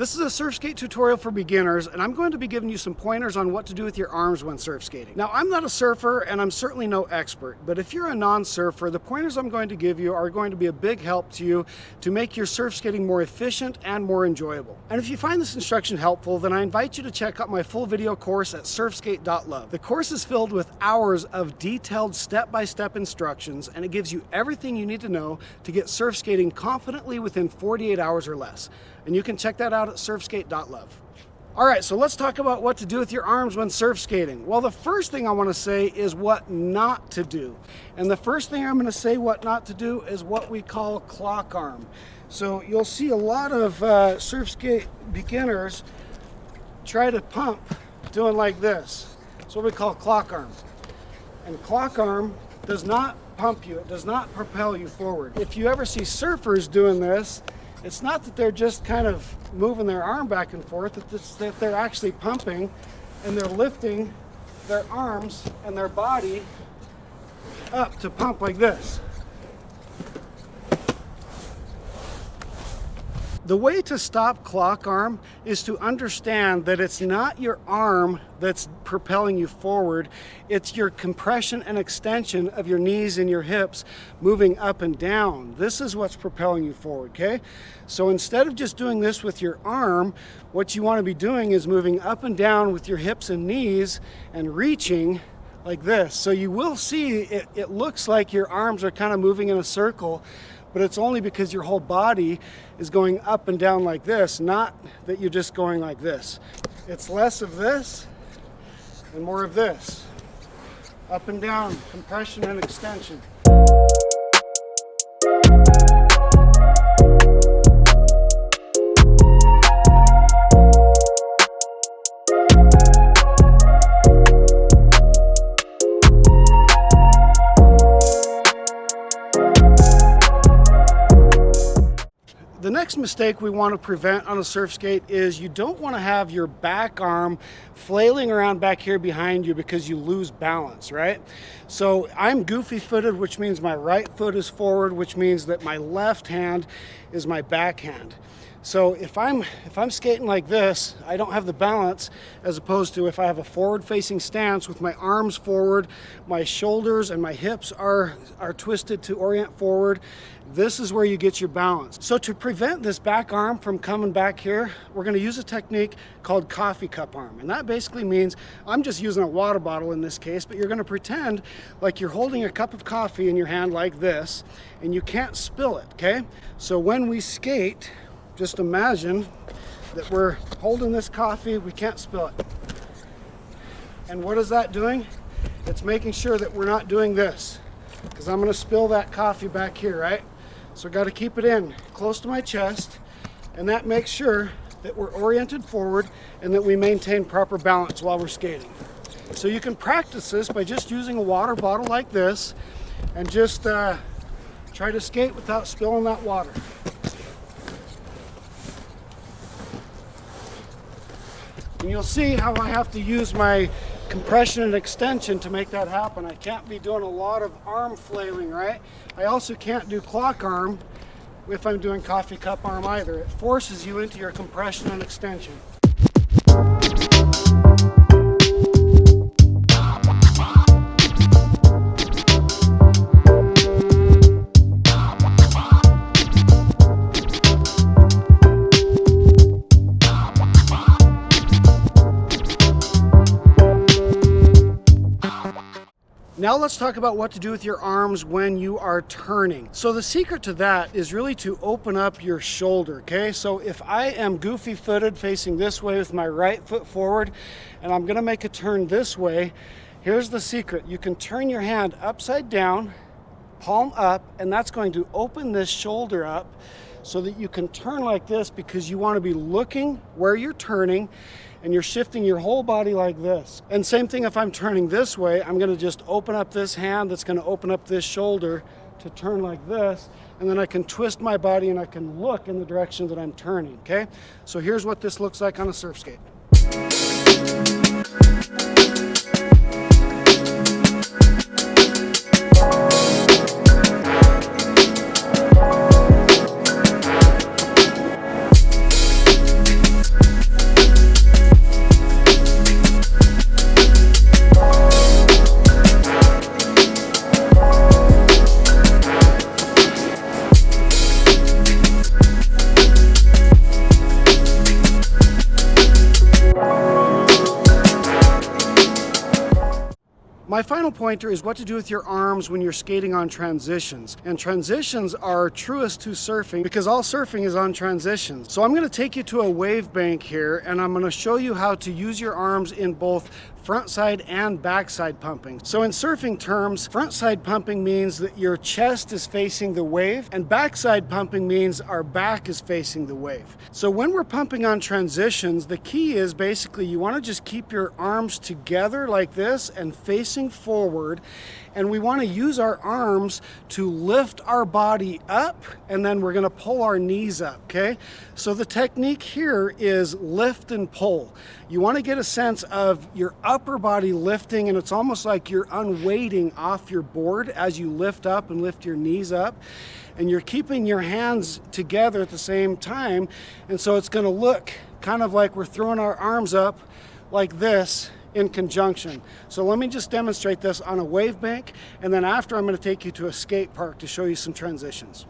This is a surf skate tutorial for beginners, and I'm going to be giving you some pointers on what to do with your arms when surf skating. Now, I'm not a surfer and I'm certainly no expert, but if you're a non-surfer, the pointers I'm going to give you are going to be a big help to you to make your surf skating more efficient and more enjoyable. And if you find this instruction helpful, then I invite you to check out my full video course at surfskate.love. The course is filled with hours of detailed step-by-step instructions, and it gives you everything you need to know to get surf skating confidently within 48 hours or less. And you can check that out at surfskate.love. All right, so let's talk about what to do with your arms when surf skating. Well, the first thing I want to say is what not to do. And the first thing I'm going to say what not to do is what we call clock arm. So you'll see a lot of surf skate beginners try to pump doing like this. It's what we call clock arm. And clock arm does not pump you. It does not propel you forward. If you ever see surfers doing this, it's not that they're just kind of moving their arm back and forth, it's that they're actually pumping and they're lifting their arms and their body up to pump like this. The way to stop clock arm is to understand that it's not your arm that's propelling you forward, it's your compression and extension of your knees and your hips moving up and down. This is what's propelling you forward, okay? So instead of just doing this with your arm, what you want to be doing is moving up and down with your hips and knees and reaching like this. So you will see it looks like your arms are kind of moving in a circle, but it's only because your whole body is going up and down like this, not that you're just going like this. It's less of this and more of this. Up and down, compression and extension. The next mistake we want to prevent on a surf skate is you don't want to have your back arm flailing around back here behind you because you lose balance, right? So I'm goofy footed, which means my right foot is forward, which means that my left hand is my backhand. So if I'm skating like this, I don't have the balance, as opposed to if I have a forward-facing stance with my arms forward, my shoulders and my hips are twisted to orient forward. This is where you get your balance. So to prevent this back arm from coming back here, we're going to use a technique called coffee cup arm. And that basically means I'm just using a water bottle in this case, but you're going to pretend like you're holding a cup of coffee in your hand like this, and you can't spill it, okay? So when we skate, just imagine that we're holding this coffee, we can't spill it. And what is that doing? It's making sure that we're not doing this, because I'm going to spill that coffee back here, right? So I've got to keep it in close to my chest, and that makes sure that we're oriented forward and that we maintain proper balance while we're skating. So you can practice this by just using a water bottle like this and just try to skate without spilling that water. And you'll see how I have to use my compression and extension to make that happen. I can't be doing a lot of arm flailing, right? I also can't do clock arm if I'm doing coffee cup arm either. It forces you into your compression and extension. Now let's talk about what to do with your arms when you are turning. So the secret to that is really to open up your shoulder, okay? So if I am goofy footed facing this way with my right foot forward, and I'm gonna make a turn this way, here's the secret. You can turn your hand upside down, palm up, and that's going to open this shoulder up so that you can turn like this, because you want to be looking where you're turning and you're shifting your whole body like this. And same thing if I'm turning this way, I'm going to just open up this hand that's going to open up this shoulder to turn like this, and then I can twist my body and I can look in the direction that I'm turning, okay? So here's what this looks like on a surf skate. My final pointer is what to do with your arms when you're skating on transitions. And transitions are truest to surfing because all surfing is on transitions. So I'm going to take you to a wave bank here, and I'm going to show you how to use your arms in both front side and back side pumping. So in surfing terms, front side pumping means that your chest is facing the wave, and back side pumping means our back is facing the wave. So when we're pumping on transitions, the key is basically you want to just keep your arms together like this and facing forward, and we want to use our arms to lift our body up, and then we're going to pull our knees up, okay? So the technique here is lift and pull. You want to get a sense of your upper body lifting, and it's almost like you're unweighting off your board as you lift up and lift your knees up, and you're keeping your hands together at the same time, and so it's going to look kind of like we're throwing our arms up like this in conjunction. So let me just demonstrate this on a wave bank, and then after I'm going to take you to a skate park to show you some transitions.